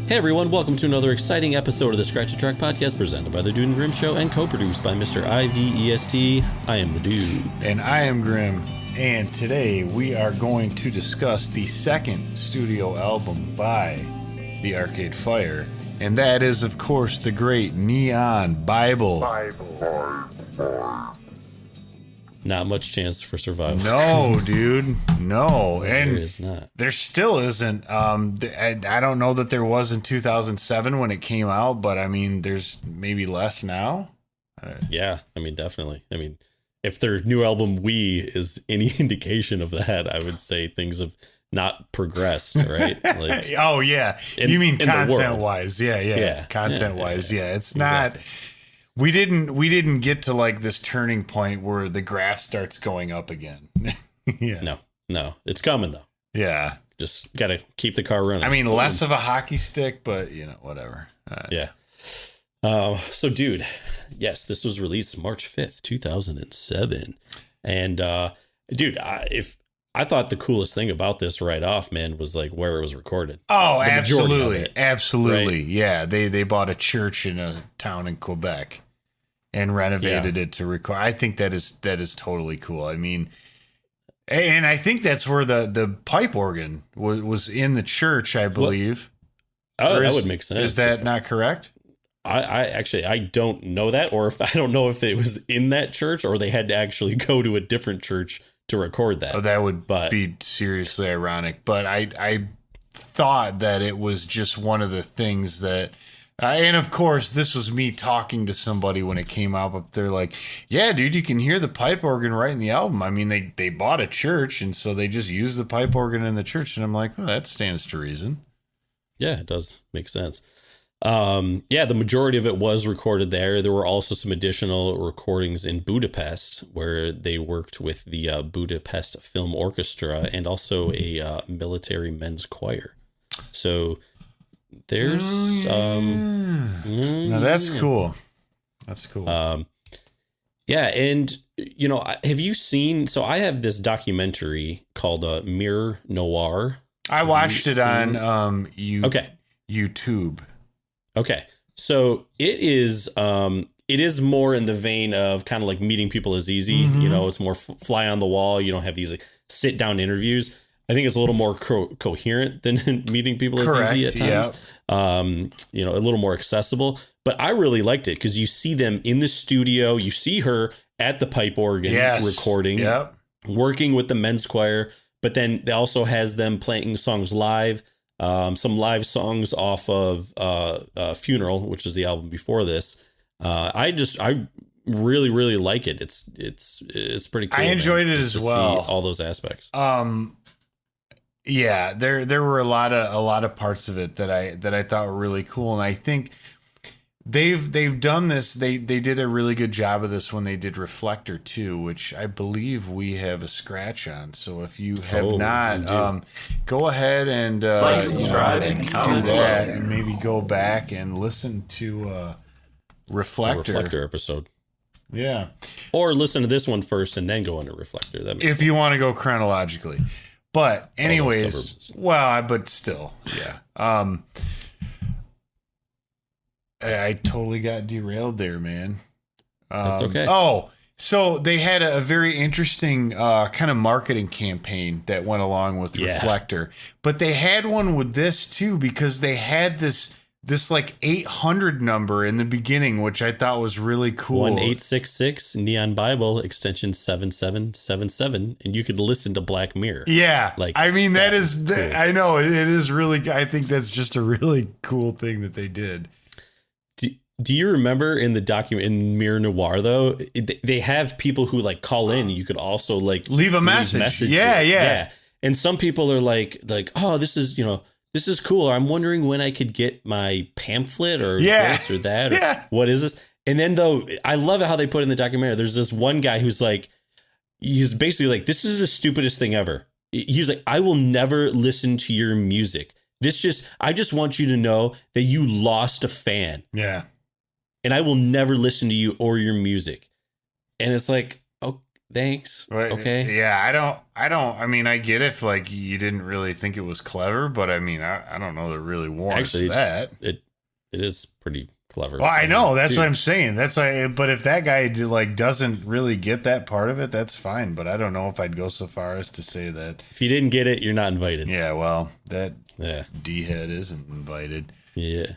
Hey everyone, welcome to another exciting episode of the Scratch a Track podcast presented by the Dude and Grim Show and co-produced by Mr. IVEST. I am the Dude. And I am Grim. And today we are going to discuss the second studio album by the Arcade Fire. And that is, of course, the great Neon Bible. Not much chance for survival. No, dude. No. And there is not. There still isn't. I don't know that there was in 2007 when it came out, but I mean, there's maybe less now. Yeah, I mean, definitely. I mean, if their new album We is any indication of that, I would say things have not progressed, right? Like, oh, yeah. You mean content-wise. Yeah. Content-wise, yeah. It's not... Exactly. We didn't get to like this turning point where the graph starts going up again. Yeah. No, it's coming though. Yeah. Just got to keep the car running. I mean, less of a hockey stick, but you know, whatever. Yeah. So dude, yes, this was released March 5th, 2007. And dude, I thought the coolest thing about this right off, man, was like where it was recorded. Oh, absolutely. Absolutely. Right? Yeah. They bought a church in a town in Quebec and renovated it to record. I think that is totally cool. I mean, and I think that's where the pipe organ was in the church, I believe. That would make sense. Is that not correct? I don't know that, or if I don't know if it was in that church or they had to actually go to a different church to record that. Oh, that would be seriously ironic. But I thought that it was just one of the things that, and of course, this was me talking to somebody when it came out, but they're like, yeah, dude, you can hear the pipe organ right in the album. I mean, they bought a church, and so they just used the pipe organ in the church. And I'm like, oh, that stands to reason. Yeah, it does make sense. The majority of it was recorded there. There were also some additional recordings in Budapest where they worked with the Budapest Film Orchestra and also a military men's choir. So there's now that's cool. That's cool. And you know, have you seen? So I have this documentary called Mirror Noir. I watched it on YouTube. Okay, so it is more in the vein of kind of like Meeting People is Easy. Mm-hmm. You know, it's more fly on the wall. You don't have these like sit down interviews. I think it's a little more coherent than Meeting People is Easy at times. Yeah. You know, a little more accessible. But I really liked it because you see them in the studio. You see her at the pipe organ recording, working with the men's choir. But then it also has them playing songs live. Some live songs off of Funeral, which is the album before this. I really, really like it. It's pretty cool. I enjoyed it as well. See all those aspects. Yeah, there were a lot of parts of it that I thought were really cool, and I think they've done this. They did a really good job of this when they did Reflector 2, which I believe we have a scratch on. So if you have not, go ahead and subscribe and do that, and maybe go back and listen to Reflector episode. Yeah, or listen to this one first and then go into Reflector. That makes if you want to go chronologically. But anyways, but still, yeah. I totally got derailed there, man. That's okay. Oh, so they had a very interesting kind of marketing campaign that went along with Reflector, but they had one with this too because they had this like 800 number in the beginning, which I thought was really cool. 1866 Neon Bible extension 7777, and you could listen to Black Mirror. Yeah, like I mean that is cool. I know it is really. I think that's just a really cool thing that they did. Do you remember in the document in Mirror Noir though, they have people who like call in. You could also like leave a message. Yeah. And some people are like, oh, this is cool. Or I'm wondering when I could get my pamphlet or this or that. Or what is this? And then though, I love it how they put in the documentary. There's this one guy who's like, he's basically like, this is the stupidest thing ever. He's like, I will never listen to your music. I just want you to know that you lost a fan. Yeah. And I will never listen to you or your music. And it's like, oh, thanks. But, Okay. yeah, I mean, I get if like you didn't really think it was clever, but I mean, I don't know that it really warrants Actually, that. It is pretty clever. Well, I know that's dude, what I'm saying. That's why. But if that guy doesn't really get that part of it, that's fine. But I don't know if I'd go so far as to say that. if you didn't get it, you're not invited. Yeah, well, that Yeah. D-head isn't invited. Yeah.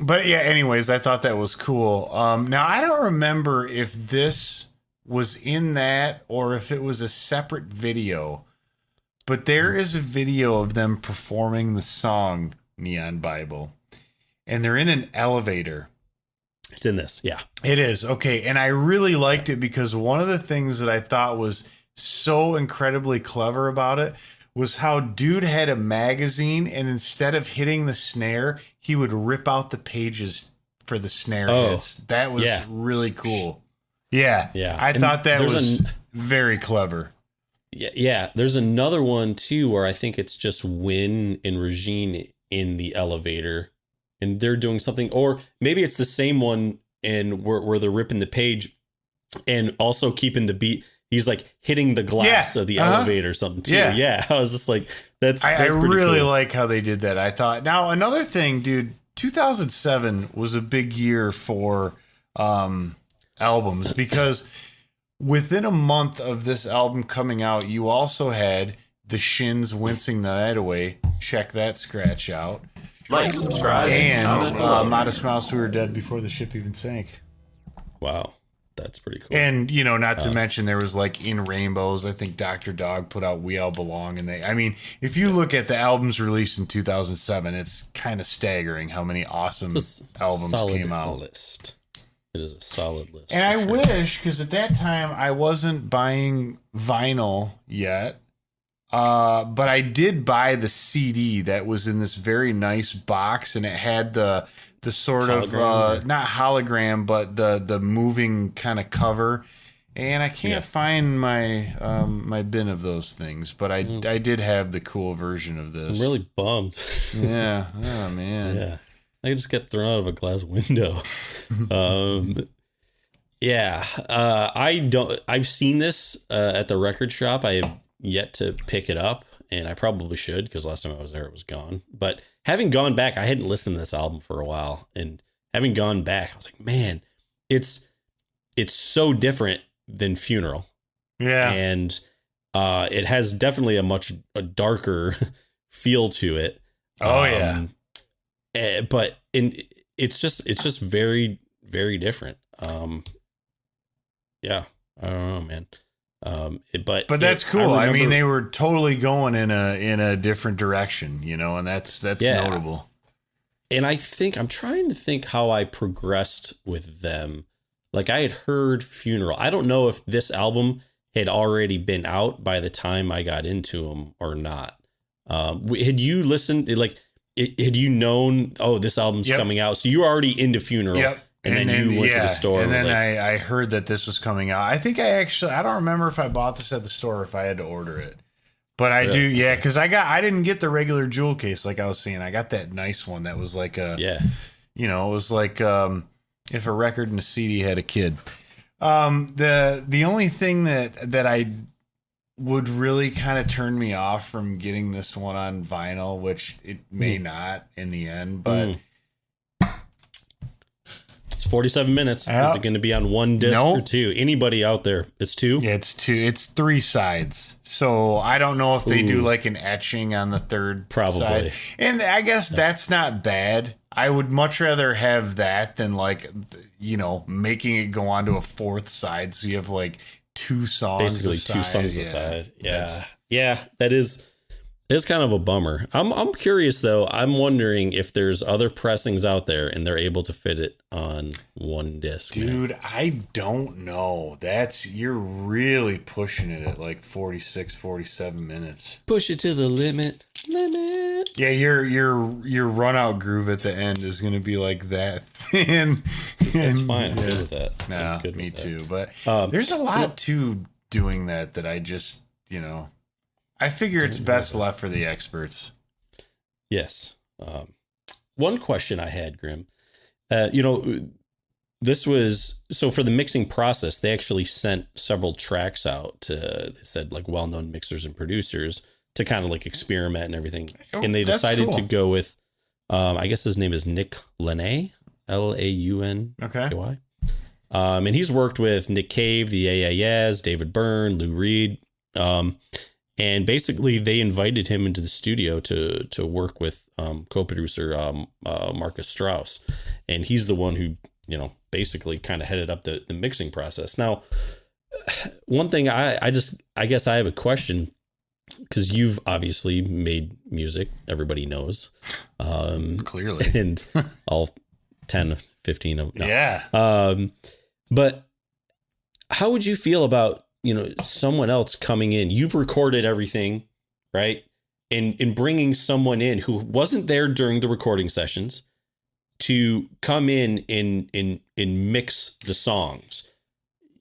But yeah, anyways, I thought that was cool. Now I don't remember if this was in that or if it was a separate video, but there is a video of them performing the song Neon Bible, and they're in an elevator. It's in this. Yeah. It is. Okay. And I really liked it because one of the things that I thought was so incredibly clever about it was how dude had a magazine, and instead of hitting the snare, he would rip out the pages for the snare hits. That was really cool. Yeah. Yeah. I thought that was very clever. Yeah. There's another one too, where I think it's just Win and Regine in the elevator, and they're doing something, or maybe it's the same one, and where they're ripping the page and also keeping the beat. He's like hitting the glass of the elevator or something too. Yeah. I was just like, that's I really cool. like how they did that. I thought, now another thing, dude, 2007 was a big year for albums, because within a month of this album coming out, you also had the Shins Wincing the Night Away. Check that scratch out. Like, subscribe, And Modest Mouse, We Were Dead Before the Ship Even Sank. Wow. That's pretty cool. And, you know, not to mention there was like In Rainbows. I think Dr. Dog put out We All Belong. And I mean, if you look at the albums released in 2007, it's kind of staggering how many awesome albums came out. List. It is a solid list. And I wish, because at that time I wasn't buying vinyl yet, but I did buy the CD that was in this very nice box, and it had the sort hologram, of not hologram, but the moving kind of cover. And I can't find my my bin of those things, but I did have the cool version of this. I'm really bummed. Yeah. Oh man. Yeah. I just get thrown out of a glass window. I've seen this at the record shop. I have yet to pick it up, and I probably should, because last time I was there it was gone. But having gone back, I hadn't listened to this album for a while, and having gone back, I was like, man, it's so different than Funeral. Yeah. And it has definitely a darker feel to it. Oh yeah. But it's just very, very different. Yeah, I don't know, man. But that's cool. I mean, they were totally going in a different direction, you know, and that's notable. And I'm trying to think how I progressed with them. Like, I had heard Funeral. I don't know if this album had already been out by the time I got into them or not. Had you listened? Had you known, this album's coming out? So you were already into Funeral. Yep. And then you went to the store. And then I heard that this was coming out. I think I don't remember if I bought this at the store or if I had to order it. But I do, yeah, because I didn't get the regular jewel case like I was saying. I got that nice one that was like it was like if a record and a CD had a kid. The only thing that I would really kind of turn me off from getting this one on vinyl, which it may not in the end, but it's 47 minutes. Is it going to be on one disc or two? Anybody out there? It's two? Yeah, it's two. It's three sides. So I don't know if they do like an etching on the third side. And I guess that's not bad. I would much rather have that than like, you know, making it go onto a fourth side. So you have like two songs. Basically two songs aside. Yeah. Yeah, that is... It's kind of a bummer. I'm curious though. I'm wondering if there's other pressings out there and they're able to fit it on one disc. Dude, I don't know. You're really pushing it at like 46, 47 minutes. Push it to the limit. Yeah, your run out groove at the end is going to be like that thin. That's fine. I'm good with that. Nah, me too. But there's a lot to doing that I just, you know, I figure it's best left for the experts. Yes. One question I had, Grim, this was so for the mixing process, they actually sent several tracks out to, they said like well-known mixers and producers to kind of like experiment and everything. And they decided to go with, I guess his name is Nick Launay, Launky. Okay. And he's worked with Nick Cave, the AAS, David Byrne, Lou Reed. And basically they invited him into the studio to work with co-producer Marcus Strauss. And he's the one who, you know, basically kind of headed up the mixing process. Now, one thing I guess I have a question, because you've obviously made music, everybody knows. Clearly. And all 10, 15 of them. No. Yeah. But how would you feel about, you know, someone else coming in? You've recorded everything, right? And bringing someone in who wasn't there during the recording sessions to come in and mix the songs,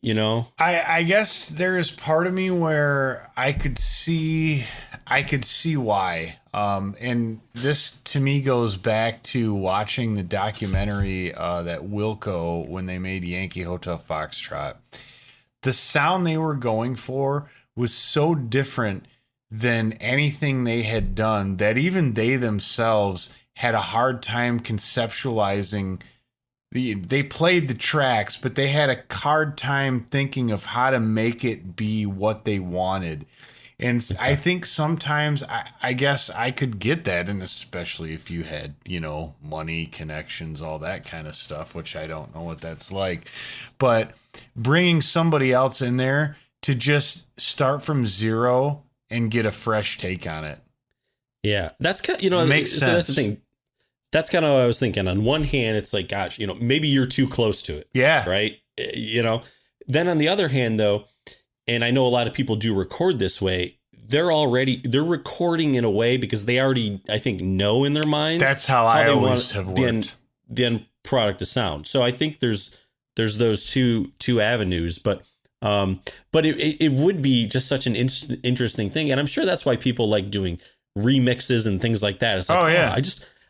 you know? I guess there is part of me where I could see why. And this to me goes back to watching the documentary that Wilco, when they made Yankee Hotel Foxtrot. The sound they were going for was so different than anything they had done that even they themselves had a hard time conceptualizing. They played the tracks, but they had a hard time thinking of how to make it be what they wanted. And I think sometimes I guess I could get that, and especially if you had, you know, money, connections, all that kind of stuff, which I don't know what that's like. But bringing somebody else in there to just start from zero and get a fresh take on it. Yeah, that's kind of, you know, makes sense. That's the thing. That's kind of what I was thinking. On one hand, it's like, gosh, you know, maybe you're too close to it. Yeah. Right. You know, then on the other hand, though, and I know a lot of people do record this way, they're recording in a way because they already, I think, know in their minds. That's how I always have worked. The end product to sound. So I think there's those two avenues, but it would be just such an interesting thing. And I'm sure that's why people like doing remixes and things like that. It's like,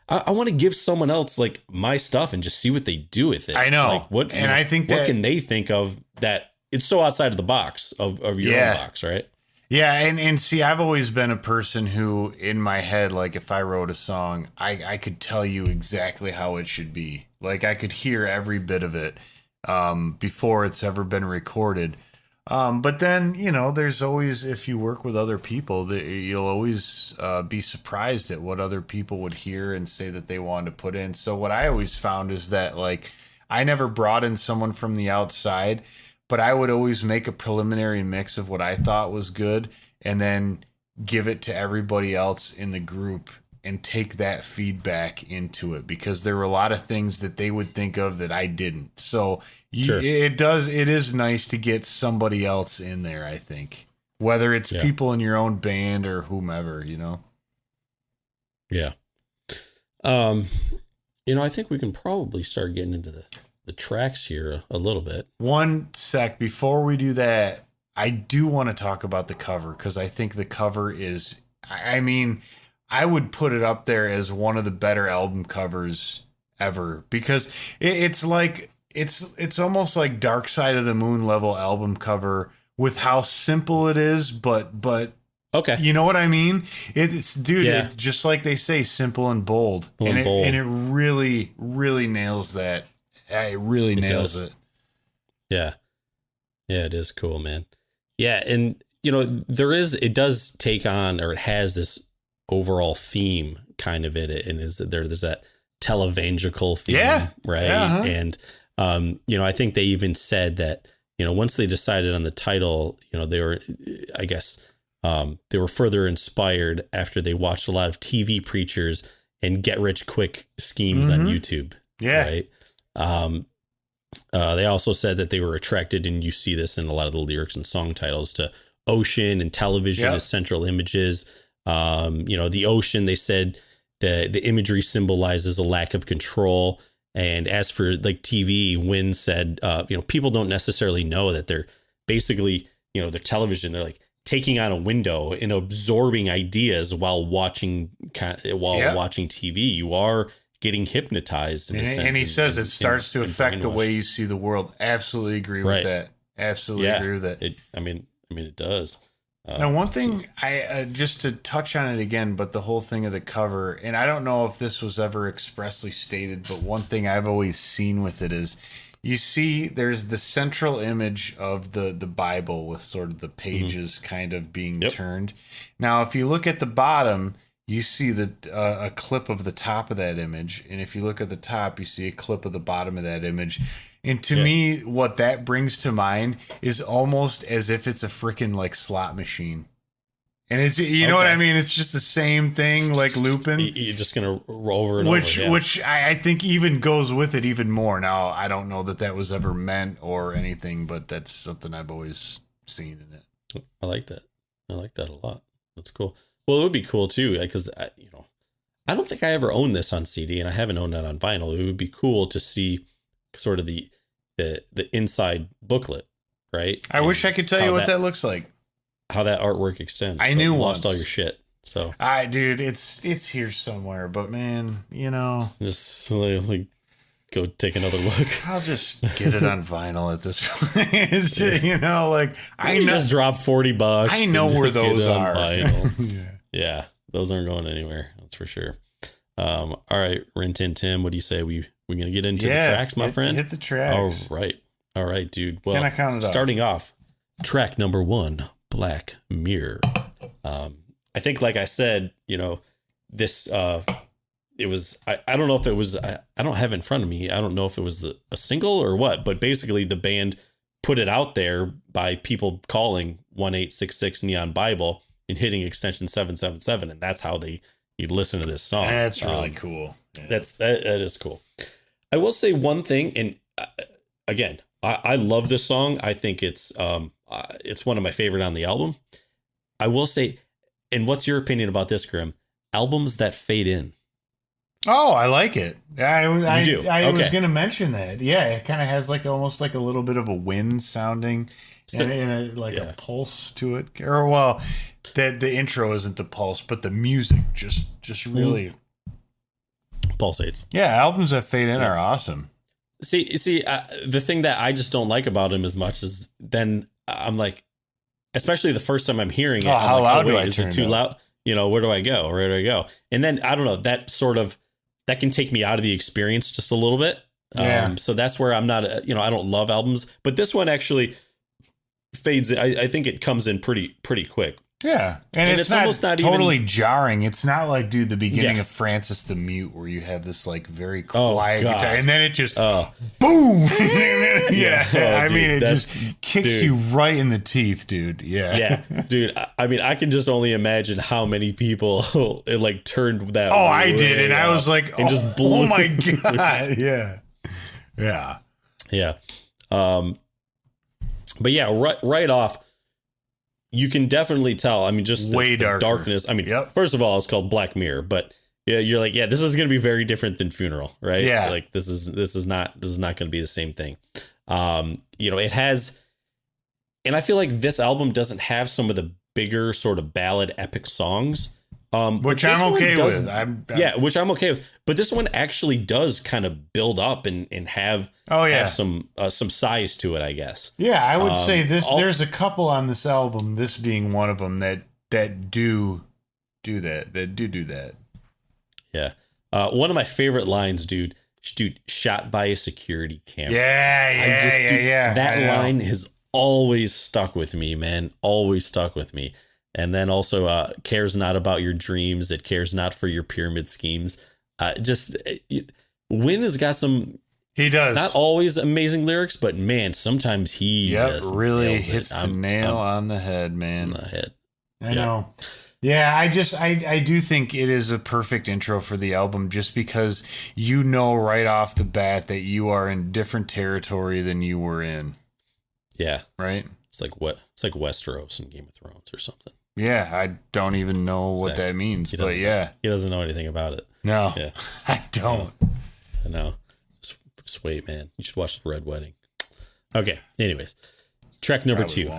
I want to give someone else like my stuff and just see what they do with it. I know. Like, I think what can they think of that it's so outside of the box of your own box, right? Yeah, and see, I've always been a person who, in my head, like if I wrote a song, I could tell you exactly how it should be. Like I could hear every bit of it before it's ever been recorded. But then, you know, there's always, if you work with other people, you'll always be surprised at what other people would hear and say that they wanted to put in. So what I always found is that, like, I never brought in someone from the outside, but I would always make a preliminary mix of what I thought was good and then give it to everybody else in the group and take that feedback into it, because there were a lot of things that they would think of that I didn't. So it is nice to get somebody else in there, I think, whether it's people in your own band or whomever, you know? Yeah. You know, I think we can probably start getting into the tracks here a little bit. One sec. Before we do that, I do want to talk about the cover, because I think the cover is, I mean, I would put it up there as one of the better album covers ever, because it's like, it's almost like Dark Side of the Moon level album cover with how simple it is, but okay, you know what I mean? It's dude, it, just like they say, simple and bold, and it really, really nails that. It really nails it. Yeah, it is cool, man. Yeah, and you know, it does take on, or it has this overall theme kind of in it, and there's that televangelical theme, right? Yeah, and you know, I think they even said that, you know, once they decided on the title, you know, they were, I guess, they were further inspired after they watched a lot of TV preachers and get rich quick schemes on YouTube. Yeah. Right. They also said that they were attracted, and you see this in a lot of the lyrics and song titles, to ocean and television as central images. You know, the ocean, they said the imagery symbolizes a lack of control. And as for like TV, Wynn said, you know, people don't necessarily know that they're basically, you know, their television, they're like taking on a window and absorbing ideas while watching TV. You are getting hypnotized. And he says it starts to affect the way you see the world. Absolutely agree with that. Absolutely agree with that. I mean, it does. Now, one thing I just to touch on it again, but the whole thing of the cover, and I don't know if this was ever expressly stated, but one thing I've always seen with it is you see there's the central image of the Bible with sort of the pages kind of being turned. Now, if you look at the bottom, you see a clip of the top of that image. And if you look at the top, you see a clip of the bottom of that image. And to me, what that brings to mind is almost as if it's a freaking like slot machine. And it's, you know what I mean? It's just the same thing, like looping. You're just going to roll over and over. Which I think even goes with it even more. Now, I don't know that was ever meant or anything, but that's something I've always seen in it. I like that. I like that a lot. That's cool. Well, it would be cool too, because, I don't think I ever owned this on CD, and I haven't owned that on vinyl. It would be cool to see sort of the inside booklet, right? I wish I could tell you what that looks like. How that artwork extends. I knew once. Lost all your shit. So dude, it's here somewhere, but man, just like go take another look. I'll just get it on vinyl at this point. It's just, I know, just drop $40. I know where those are. Yeah, those aren't going anywhere. That's for sure. All right, Rin Tin Tim, what do you say? We're gonna get into the tracks, my friend. Hit the tracks. All right, dude. Well, can I count it starting off, track number 1, Black Mirror. I think, like I said, this it was. I don't know if it was. I don't have it in front of me. I don't know if it was a single or what. But basically, the band put it out there by people calling 1866 Neon Bible and hitting extension 777, and that's how you listen to this song. That's really cool. Yeah. That is cool. I will say one thing, and again, I love this song. I think it's one of my favorite on the album. I will say, and what's your opinion about this, Grim? Albums that fade in. Oh, I like it. I do. Was going to mention that. Yeah, it kind of has almost like a little bit of a wind sounding, and a pulse to it. Or well, the intro isn't the pulse, but the music just really pulsates. Yeah, albums that fade in are awesome. See, the thing that I just don't like about him as much is then I'm like, especially the first time I'm hearing it, how loud do I is turn it too loud? Where do I go? Where do I go? And then I don't know, that can take me out of the experience just a little bit. Yeah. So that's where I'm not, I don't love albums, but this one actually fades. I think it comes in pretty quick. Yeah, and it's almost not totally even jarring. It's not like, dude, the beginning of Francis the Mute, where you have this very quiet guitar, and then it just boom. I mean, it just kicks you right in the teeth, dude. Yeah, dude. I mean, I can just only imagine how many people it turned that. Oh, I did, and I was like, and just blew. Oh my god, yeah. But yeah, right off. You can definitely tell. I mean, just the darkness. I mean, First of all, it's called Black Mirror, but you're like, this is going to be very different than Funeral, right? Yeah. Like this is not going to be the same thing. It has, and I feel like this album doesn't have some of the bigger sort of ballad epic songs. Which I'm okay with. Which I'm okay with. But this one actually does kind of build up and have some size to it, I guess. Yeah, I would say this. There's a couple on this album, this being one of them, that do that. That do that. Yeah. One of my favorite lines, dude, shot by a security camera. Yeah. That line has always stuck with me, man. Always stuck with me. And then also, cares not about your dreams. It cares not for your pyramid schemes. Win has got some. He does. Not always amazing lyrics, but man, sometimes he just really hits the nail on the head, man. On the head. I know. Yeah, I do think it is a perfect intro for the album, just because right off the bat that you are in different territory than you were in. Yeah. Right? It's like Westeros in Game of Thrones or something. Yeah, I don't even know what that means, but yeah. He doesn't know anything about it. No, I don't. I know. Just wait, man. You should watch The Red Wedding. Okay, anyways. Track number 2.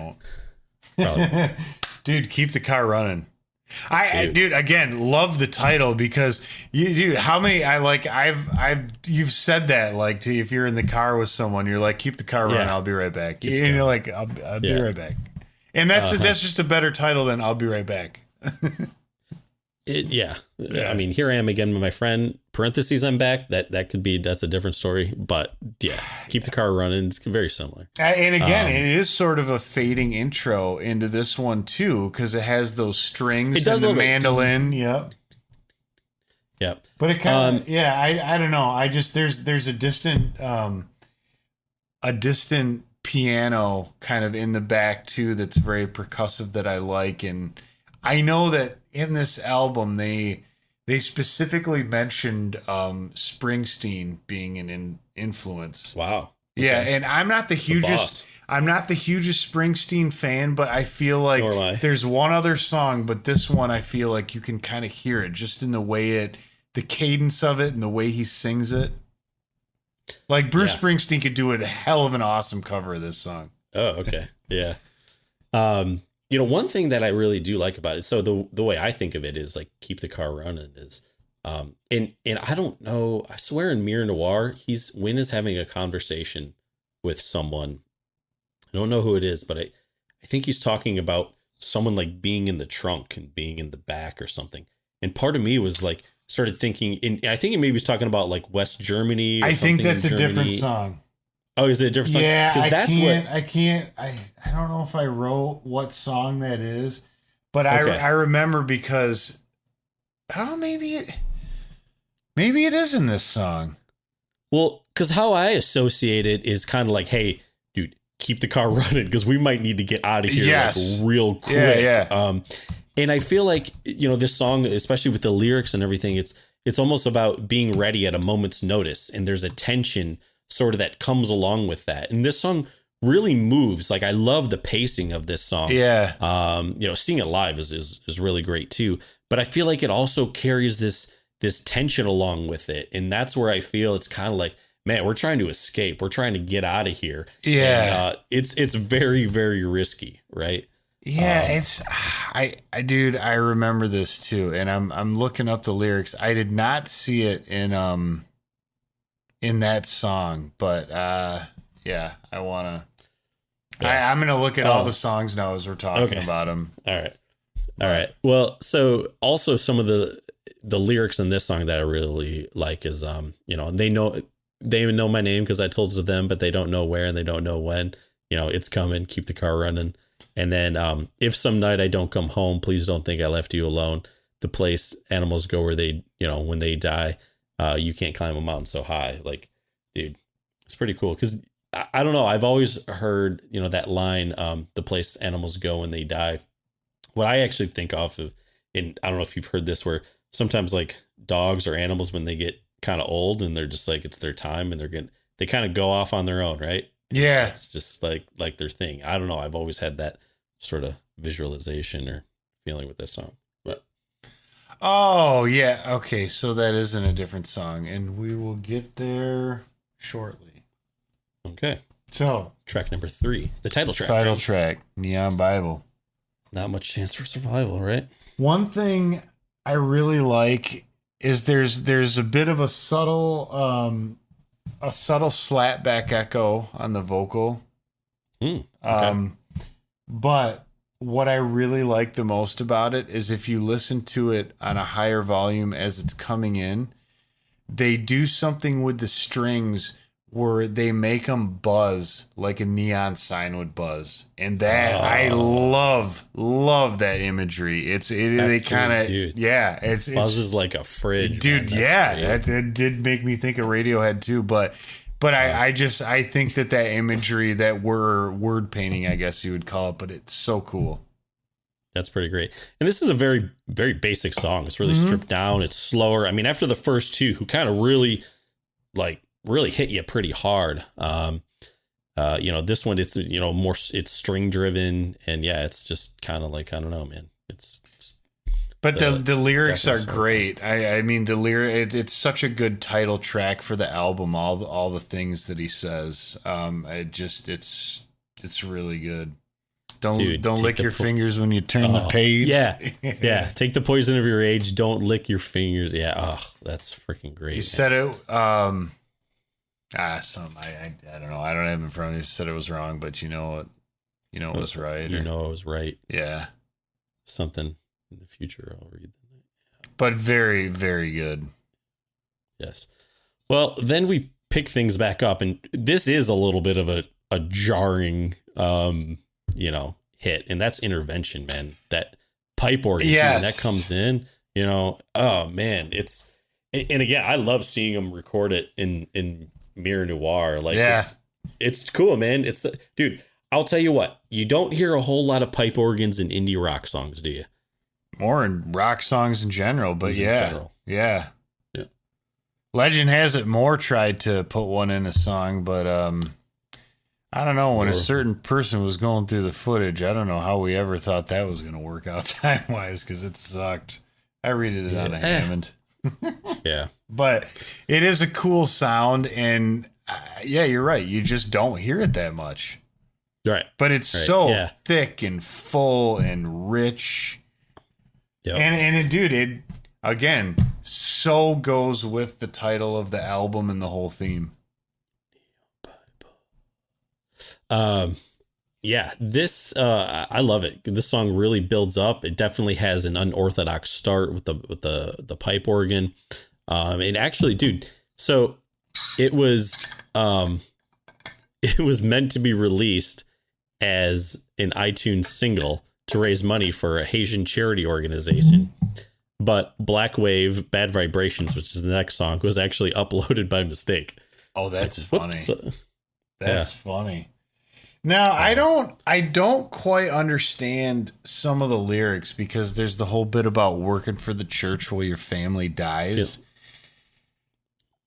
Dude, keep the car running. Dude, again, love the title because dude, how many you've said that like if you're in the car with someone, you're like, keep the car running, I'll be right back. And you're like, I'll be right back. And that's just a better title than I'll be right back. Yeah. I mean, here I am again with my friend. Parentheses, I'm back. That's a different story. But yeah, keep the car running. It's very similar. And again, it is sort of a fading intro into this one too, because it has those strings and the mandolin. Yep. Yep. But it kind of I don't know. I just there's a distant piano kind of in the back too that's very percussive that I like. And I know that in this album they specifically mentioned Springsteen being an influence. Wow. Okay. Yeah, and I'm not the hugest Springsteen fan, but I feel like there's one other song, but this one I feel like you can kind of hear it just in the way the cadence of it and the way he sings it. Like Bruce Springsteen could do a hell of an awesome cover of this song. Oh, okay. Yeah. One thing that I really do like about it, so the way I think of it is like keep the car running is, and I don't know, I swear in Mirror Noir, Wynn is having a conversation with someone. I don't know who it is, but I think he's talking about someone like being in the trunk and being in the back or something. And part of me was like, started thinking, I think maybe he's talking about like West Germany. Or I think that's a different song. Oh, is it a different song? Yeah, I don't know if I wrote what song that is, but I remember because maybe it is in this song. Well, because how I associate it is kind of like, hey, dude, keep the car running because we might need to get out of here like real quick. Yeah. And I feel like, this song, especially with the lyrics and everything, it's almost about being ready at a moment's notice. And there's a tension sort of that comes along with that. And this song really moves. Like, I love the pacing of this song. Yeah. Seeing it live is really great too. But I feel like it also carries this tension along with it. And that's where I feel it's kind of like, man, we're trying to escape. We're trying to get out of here. Yeah. And, it's very, very risky, right? Yeah, I remember this too, and I'm looking up the lyrics. I did not see it in that song, but I wanna. Yeah. I'm gonna look at all the songs now as we're talking about them. All right. Well, so also some of the lyrics in this song that I really like is they know my name because I told it to them, but they don't know where and they don't know when. It's coming. Keep the car running. And then if some night I don't come home, please don't think I left you alone. The place animals go where they, when they die, you can't climb a mountain so high. Like, dude, it's pretty cool. Because I don't know. I've always heard, that line, the place animals go when they die. What I actually think of, and I don't know if you've heard this, where sometimes like dogs or animals, when they get kind of old and they're just like, it's their time and they kind of go off on their own, right? Yeah. It's just like their thing. I don't know. I've always had that sort of visualization or feeling with this song. But oh, yeah. Okay. So that isn't a different song, and we will get there shortly. Okay. So track number 3, the title track. Title track, Neon Bible. Not much chance for survival, right? One thing I really like is there's a bit of a subtle slapback echo on the vocal. Okay. But what I really like the most about it is if you listen to it on a higher volume as it's coming in, they do something with the strings where they make them buzz like a neon sign would buzz. And that I love that imagery. They kind of, it's buzzes like a fridge, dude. That did make me think of Radiohead too. But I think that imagery, that word painting, I guess you would call it, but it's so cool. That's pretty great. And this is a very, very basic song. It's really stripped down. It's slower. I mean, after the first two, who kind of really hit you pretty hard. This one, it's, more, it's string driven, and it's just kind of like, I don't know, man. But the lyrics are great. I mean, the lyric, it's such a good title track for the album. All the things that he says, it's really good. Don't Dude, lick your fingers when you turn the page. Yeah. Take the poison of your age. Don't lick your fingers. Yeah. Oh, that's freaking great. He said it. I don't know. I don't have it in front of me. He said it was wrong, but you know what? You know it was right. You know it was right. Yeah. Something in the future. I'll read that. But very, very good. Yes. Well, then we pick things back up, and this is a little bit of a jarring, hit, and that's Intervention, man. That pipe organ, yes. Dude, that comes in, oh man, and again, I love seeing them record it in Mirror Noir. Like, it's cool, man. Dude, I'll tell you what, you don't hear a whole lot of pipe organs in indie rock songs, do you? More in rock songs in general, but yeah. Legend has it more tried to put one in a song, but I don't know. When a certain person was going through the footage, I don't know how we ever thought that was going to work out time-wise, because it sucked. I rated it on a Hammond. Yeah. But it is a cool sound, and you're right. You just don't hear it that much. Right. But it's so thick and full and rich. Yep. And it again, so goes with the title of the album and the whole theme. This I love it. This song really builds up. It definitely has an unorthodox start with the pipe organ. And actually, dude, so it was meant to be released as an iTunes single to raise money for a Haitian charity organization. But Black Wave, Bad Vibrations, which is the next song, was actually uploaded by mistake. Oh, that's funny. That's funny. Now, I don't quite understand some of the lyrics, because there's the whole bit about working for the church while your family dies. Yep.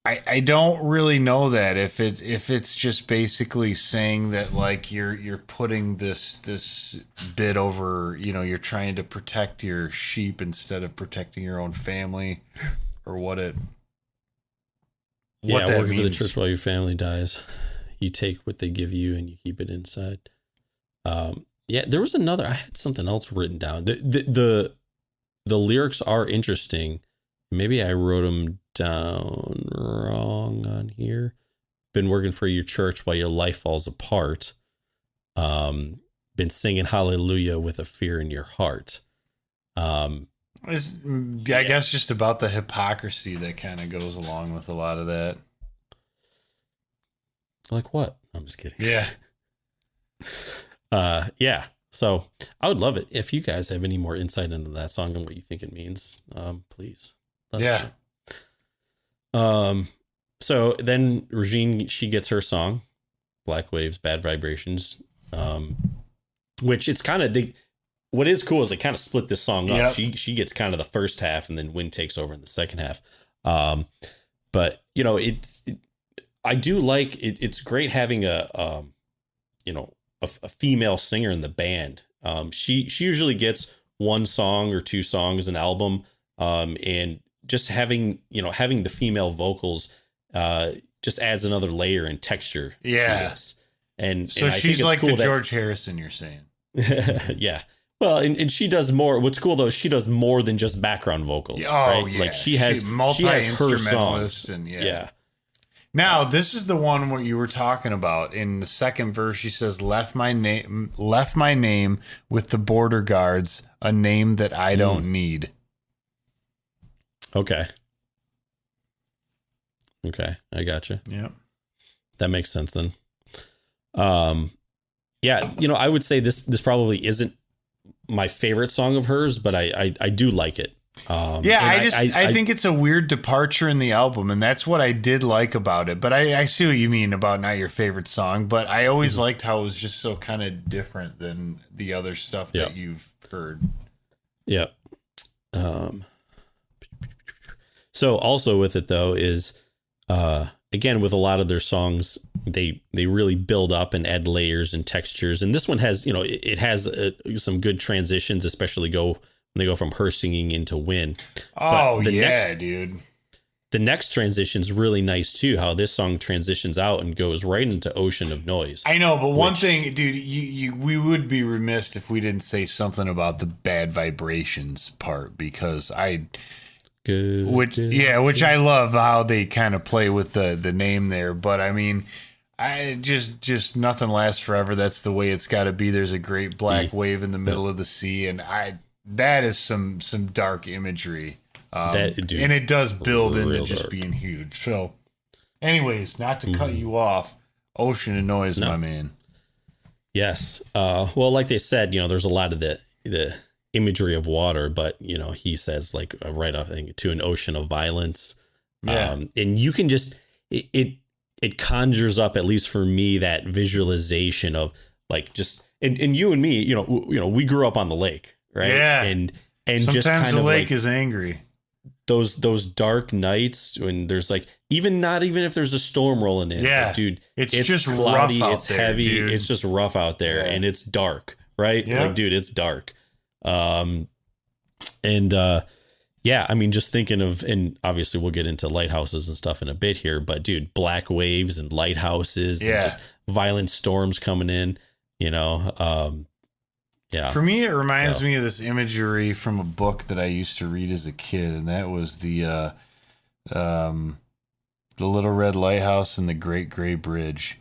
I don't really know that if it's just basically saying that, like, you're putting this bit over, you're trying to protect your sheep instead of protecting your own family, or what that working means. For the church while your family dies. You take what they give you and you keep it inside. There was another. I had something else written down. The lyrics are interesting. Maybe I wrote them down wrong on here. Been working for your church while your life falls apart. Been singing hallelujah with a fear in your heart. I guess just about the hypocrisy that kind of goes along with a lot of that. Like what? I'm just kidding. Yeah. So I would love it if you guys have any more insight into that song and what you think it means. Please. Yeah. So then Regine, she gets her song, Black Waves, Bad Vibrations, which it's kind of what is cool is they kind of split this song up. Yep. She gets kind of the first half, and then Wind takes over in the second half. But I do like it. It's great having a female singer in the band. She usually gets one song or two songs an album. And just having the female vocals, just adds another layer and texture. Yeah. To this. And so she's like cool the George Harrison you're saying. Yeah. Well, and she does more. What's cool though, she does more than just background vocals. Oh, right? Yeah. Like she has her songs. And yeah. Now, this is the one what you were talking about. In the second verse, she says, left my name with the border guards, a name that I don't need. Okay. I gotcha. Yeah. That makes sense then. I would say this probably isn't my favorite song of hers, but I do like it. I think it's a weird departure in the album, and that's what I did like about it. But I see what you mean about not your favorite song, but I always liked how it was just so kind of different than the other stuff that you've heard. Yeah. So also with it though is, again, with a lot of their songs, they really build up and add layers and textures. And this one has, it has some good transitions, especially when they go from her singing into Win. Oh, dude. the next transition's really nice too. How this song transitions out and goes right into Ocean of Noise. I know, but one thing, dude, we would be remiss if we didn't say something about the bad vibrations part, because which I love how they kind of play with the name there. But I mean, I just nothing lasts forever. That's the way it's got to be. There's a great black wave in the middle of the sea, and that is some dark imagery. And it does build into just being huge. So, anyways, not to cut you off, Ocean of Noise, my man. Yes. Well, like they said, there's a lot of the imagery of water, but he says like right off, I think, to an ocean of violence. Yeah. And you can just it conjures up, at least for me, that visualization of like just and you and me, we grew up on the lake, right? Yeah. And sometimes just kind the of lake like, is angry. Those dark nights when there's like not even if there's a storm rolling in, but dude, it's just cloudy, rough out it's there, heavy, dude. It's just rough out there, and it's dark, right? Yeah. Like, dude, it's dark. I mean, just thinking of, and obviously we'll get into lighthouses and stuff in a bit here, but dude, black waves and lighthouses and just violent storms coming in, Yeah. For me, it reminds me of this imagery from a book that I used to read as a kid, and that was the Little Red Lighthouse and the Great Gray Bridge.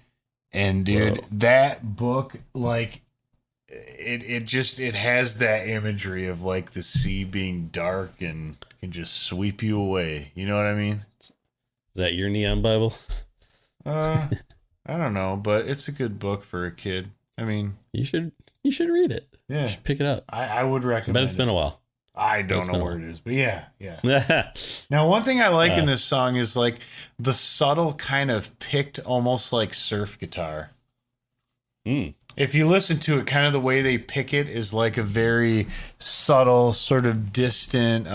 And dude, that book, like, it has that imagery of like the sea being dark and can just sweep you away. You know what I mean? Is that your neon Bible? I don't know, but it's a good book for a kid. I mean, you should read it. Yeah, you should pick it up. I would recommend. But it's been a while. I don't know where it is, but yeah. Now, one thing I like in this song is like the subtle kind of picked, almost like surf guitar. If you listen to it, kind of the way they pick it is like a very subtle, sort of distant,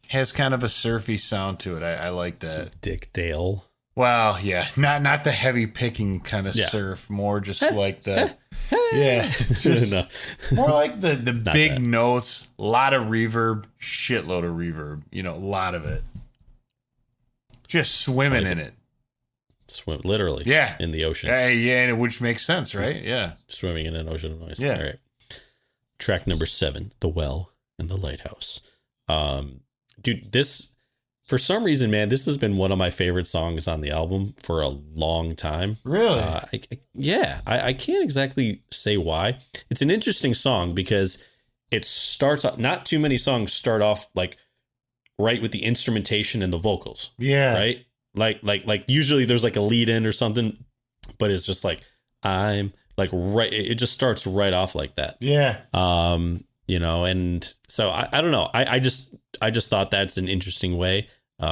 has kind of a surfy sound to it. I like that. Some Dick Dale. Well, yeah, not the heavy picking kind of surf, more just like the just more like the big that. Notes, a lot of reverb, shitload of reverb, a lot of it. Just swimming in it. Swim literally. Yeah. In the ocean. Yeah, which makes sense, right? Yeah. Swimming in an ocean of noise. Yeah. All right. Track number 7, The Well and the Lighthouse. Dude, this, for some reason, man, this has been one of my favorite songs on the album for a long time. Really? I can't exactly say why. It's an interesting song because it starts off, not too many songs start off like right with the instrumentation and the vocals. Yeah. Right? Like usually there's like a lead in or something, but it's just like, I'm like, right. It just starts right off like that. Yeah. And so I don't know. I just thought that's an interesting way.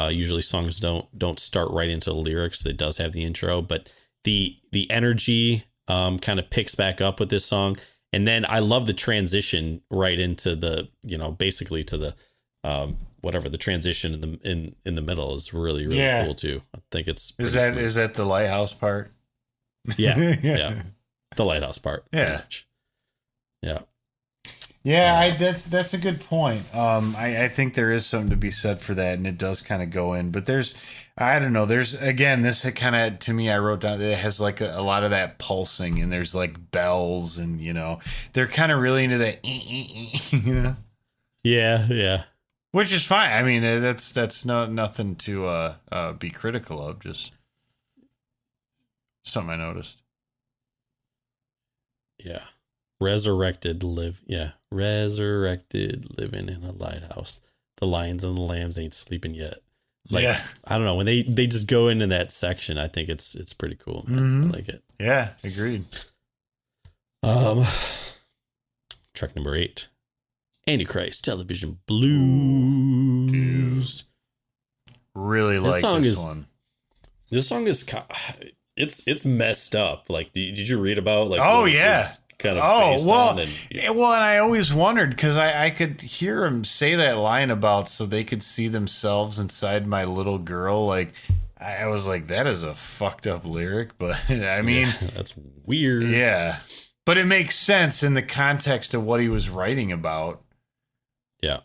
Usually songs don't start right into the lyrics. It does have the intro, but the energy kind of picks back up with this song. And then I love the transition right into the, basically to the whatever the transition in the middle is really cool too. I think it's is that the lighthouse part? Yeah. Yeah. The lighthouse part. Yeah. Yeah. Yeah, that's a good point. I think there is something to be said for that, and it does kind of go in. But I don't know. There's, again, this kind of, to me, I wrote down that it has like a lot of that pulsing, and there's like bells, and they're kind of really into that, Yeah. Which is fine. I mean, that's nothing to be critical of. Just something I noticed. Yeah. Resurrected living in a lighthouse. The lions and the lambs ain't sleeping yet. I don't know, when they just go into that section, I think it's pretty cool, man. Mm-hmm. I like it. Yeah, agreed. Track number 8, Antichrist Television Blues. Really like this one. This song is it's messed up. Like, did you read about like? Oh yeah. Kind of based on and I always wondered because I could hear him say that line about so they could see themselves inside my little girl. Like, I was like, that is a fucked up lyric, but I mean, that's weird. Yeah, but it makes sense in the context of what he was writing about. Yeah.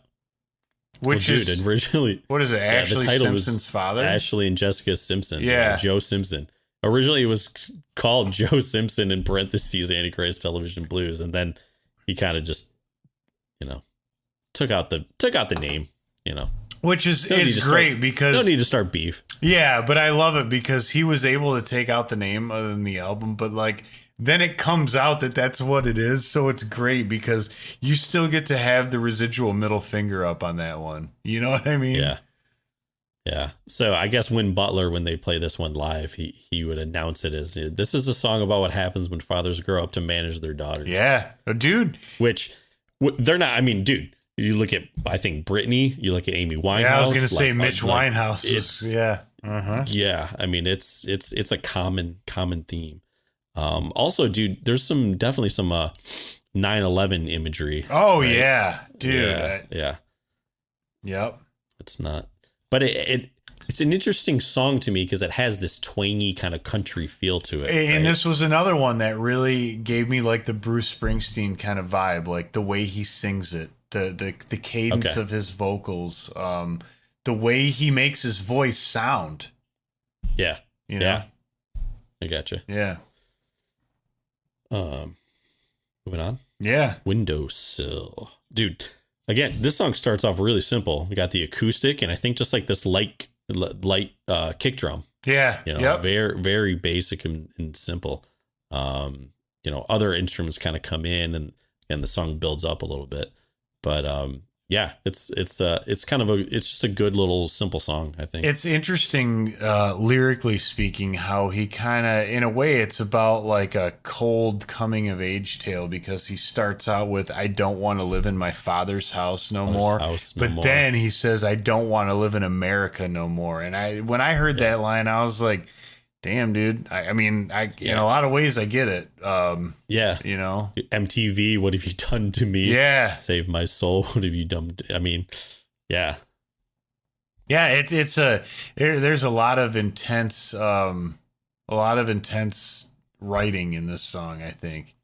Which is originally, what is it? Ashley the title Simpson's father? Ashley and Jessica Simpson. Yeah. Joe Simpson. Originally, it was called Joe Simpson in parentheses Antichrist Television Blues, and then he kind of just, took out the name. Which is great because no need to start beef. Yeah, but I love it because he was able to take out the name other than the album, but like then it comes out that that's what it is, so it's great because you still get to have the residual middle finger up on that one. You know what I mean? Yeah. So I guess when they play this one live, he would announce it as, this is a song about what happens when fathers grow up to manage their daughters. Yeah, dude. Which they're not. I mean, dude. You look at, I think, Britney. You look at Amy Winehouse. Yeah, I was going to say Mitch Winehouse. It's yeah. I mean, it's a common theme. Also, dude, there's definitely some 9/11 imagery. Oh right? yeah, dude. Yeah. Yep. It's not, but it's an interesting song to me because it has this twangy kind of country feel to it. And right? this was another one that really gave me like the Bruce Springsteen kind of vibe, like the way he sings it. The cadence of his vocals, the way he makes his voice sound. Yeah. Yeah. I gotcha. Yeah. Moving on. Yeah. Windowsill. Dude, again, this song starts off really simple. We got the acoustic and I think just like this light kick drum. Yeah. Very, very basic and simple. Other instruments kind of come in and the song builds up a little bit. But it's kind of it's just a good little simple song, I think. It's interesting, lyrically speaking, how he kind of, in a way, it's about like a cold coming of age tale because he starts out with, I don't want to live in my father's house no more. But then he says, I don't want to live in America no more. And when I heard that line, I was like, damn, dude. I mean, in a lot of ways, I get it. MTV, what have you done to me? Yeah. Save my soul. What have you done? I mean, yeah. Yeah, there's a lot of intense writing in this song, I think.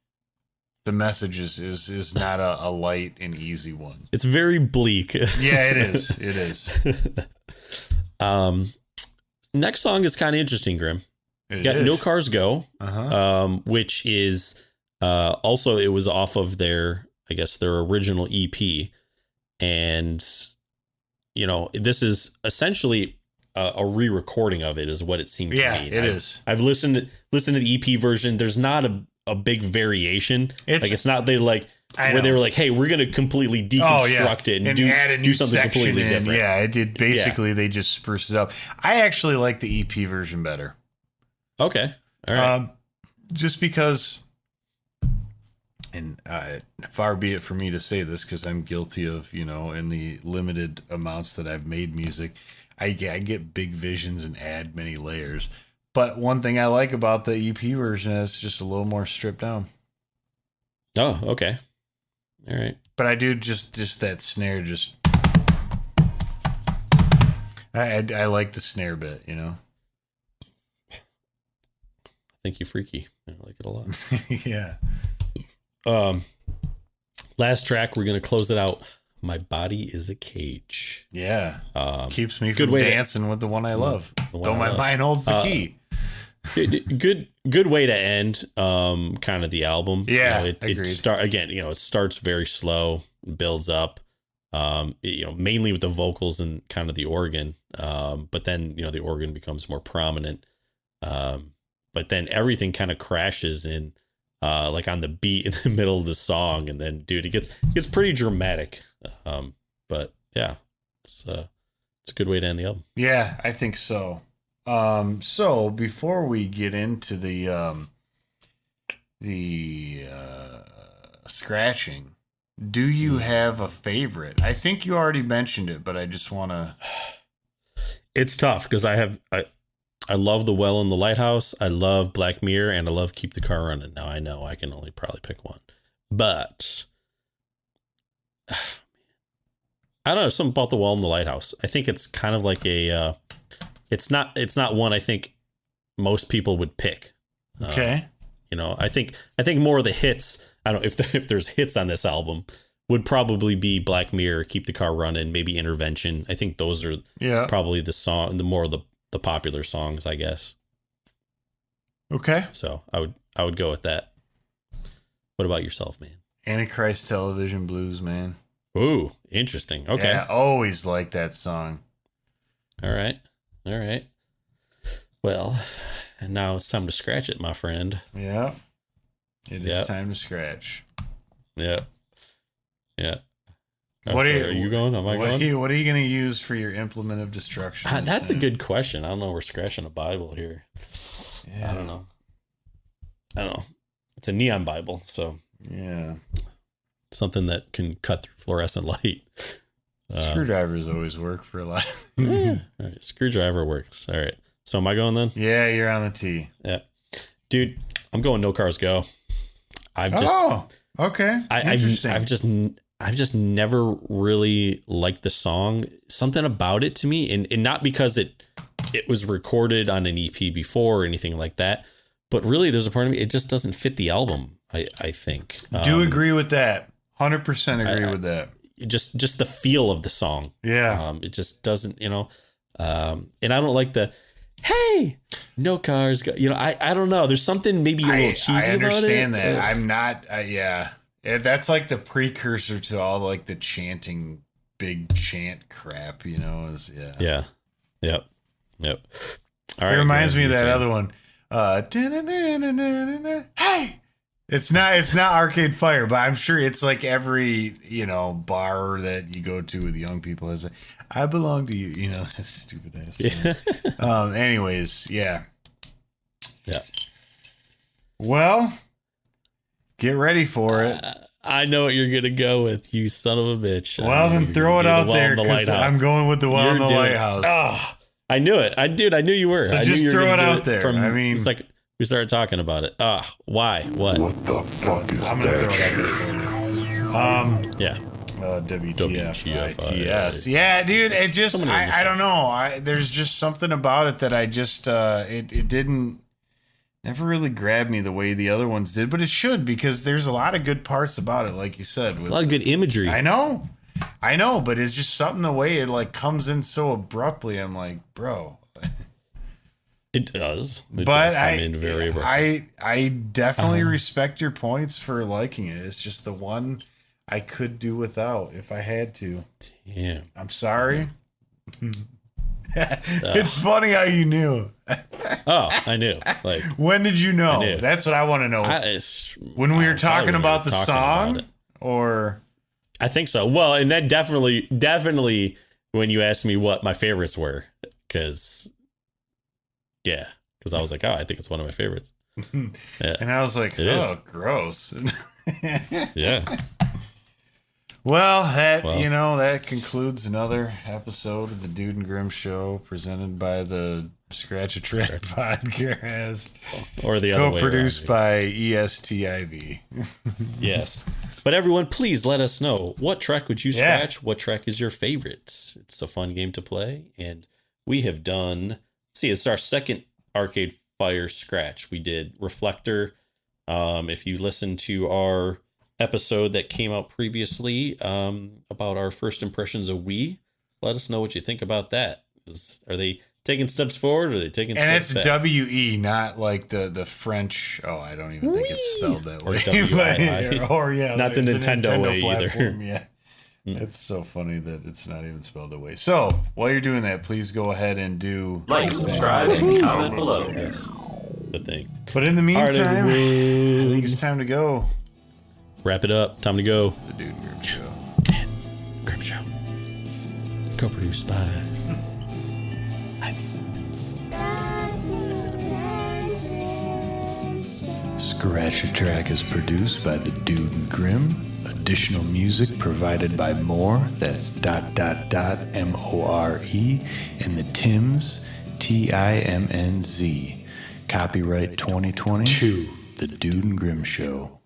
The message is not a light and easy one. It's very bleak. Yeah, it is. It is. Next song is kind of interesting, Grim. You got No Cars Go, which is also, it was off of their original EP. And, this is essentially a re-recording of it is what it seemed to me. Yeah, it is. I've listened to the EP version. There's not a big variation. It's not they like... Where they were like, "Hey, we're gonna completely deconstruct it and add a new do something completely in. different." Yeah, it did. Basically, they just spruced it up. I actually like the EP version better. Okay, all right. Just because, and far be it for me to say this because I'm guilty of, in the limited amounts that I've made music, I get big visions and add many layers. But one thing I like about the EP version is it's just a little more stripped down. Oh, okay. All right. But I do just that snare. I like the snare bit, I think you freaky. I like it a lot. Yeah. Last track, we're gonna close it out. My Body Is a Cage. Yeah. Keeps me from dancing with the one I love. Though my mind holds the key. Good way to end kind of the album. Yeah, it starts very slow, builds up, mainly with the vocals and kind of the organ, but then the organ becomes more prominent, but then everything kind of crashes in like on the beat in the middle of the song, and then dude, it gets pretty dramatic, but yeah, it's a good way to end the album. Yeah, I think so. So before we get into the scratching, do you have a favorite? I think you already mentioned it, but I just want to. It's tough because I love The Well and the Lighthouse. I love Black Mirror, and I love Keep the Car Running. Now I know I can only probably pick one, but I don't know, something about The Well and the Lighthouse. I think it's kind of like a. It's not one I think most people would pick. Okay. I think more of the hits. I don't know if there's hits on this album, would probably be Black Mirror, Keep the Car Running, maybe Intervention. I think those are probably the more of the popular songs, I guess. Okay. So I would go with that. What about yourself, man? Antichrist Television Blues, man. Ooh, interesting. Okay. Yeah, always like that song. All right. Well, and now it's time to scratch it, my friend. Yeah. It is time to scratch. Yeah. What are you going? Am I going? What are you going to use for your implement of destruction? That's a good question. I don't know. We're scratching a Bible here. Yeah. I don't know. It's a neon Bible, so yeah, something that can cut through fluorescent light. Screwdrivers always work for a lot. Yeah. All right, screwdriver works. All right. So am I going then? Yeah, you're on the tee. Yeah, dude, I'm going No Cars Go. Okay. Interesting. I've just never really liked the song. Something about it to me, and not because it was recorded on an EP before or anything like that, but really there's a part of me, it just doesn't fit the album, I think. Do agree with that. 100% agree with that. Just the feel of the song. Yeah. It just doesn't, and I don't like the, hey, no cars go, I don't know. There's something maybe a little cheesy about it. I understand that. I'm not, yeah. That's like the precursor to all like the chanting, big chant crap, is, yeah. Yeah. Yep. All right. It reminds me of that other one. Hey, it's not Arcade Fire, but I'm sure it's like every, bar that you go to with young people is like, I belong to you, that's stupid ass. Yeah. Anyways, yeah. Yeah. Well, get ready for it. I know what you're going to go with, you son of a bitch. Well, then throw it out there because I'm going with the Well in the Lighthouse. Oh, I knew it. I knew you were. So just throw it out there. It's like we started talking about it. Why? What? What the fuck is I'm going to throw it out there for you. Yeah. WTF ITS. Yeah, dude, it just, I don't know. There's just something about it that I just, it didn't, never really grabbed me the way the other ones did, but it should, because there's a lot of good parts about it, like you said. A lot of good imagery. I know, but it's just something, the way it like comes in so abruptly. I'm like, bro. It does. It does come in very abruptly. I definitely respect your points for liking it. It's just the one I could do without if I had to. Damn. I'm sorry. It's funny how you knew. I knew. Like, when did you know? That's what I want to know. When we were talking about the song, or I think so. Well, and then definitely when you asked me what my favorites were, because I was like, I think it's one of my favorites. Yeah. And I was like, gross. Yeah. Well, that concludes another episode of the Dude and Grim Show, presented by the Scratch a Track podcast, or the other way around, co-produced by ESTIV. Yes, but everyone, please let us know, what track would you scratch? What track is your favorite? It's a fun game to play, and we have done. It's our second Arcade Fire scratch. We did Reflector. If you listen to our episode that came out previously about our first impressions of Wii, let us know what you think about that. Are they taking steps forward, or are they taking steps back? And it's WE, not like the French. I don't even think it's spelled that way. Or not the Nintendo way either. Yeah. It's so funny that it's not even spelled that way. So while you're doing that, please go ahead and do like, subscribe, and comment below. Yes, the thing. But in the meantime, I think it's time to go. Wrap it up. Time to go. The Dude and Grim Show. Dan Grim Show. Co-produced by Scratch a Track is produced by the Dude and Grim. Additional music provided by More. That's ... MORE, and the Tims, TIMNZ. Copyright 2020. The Dude and Grim Show.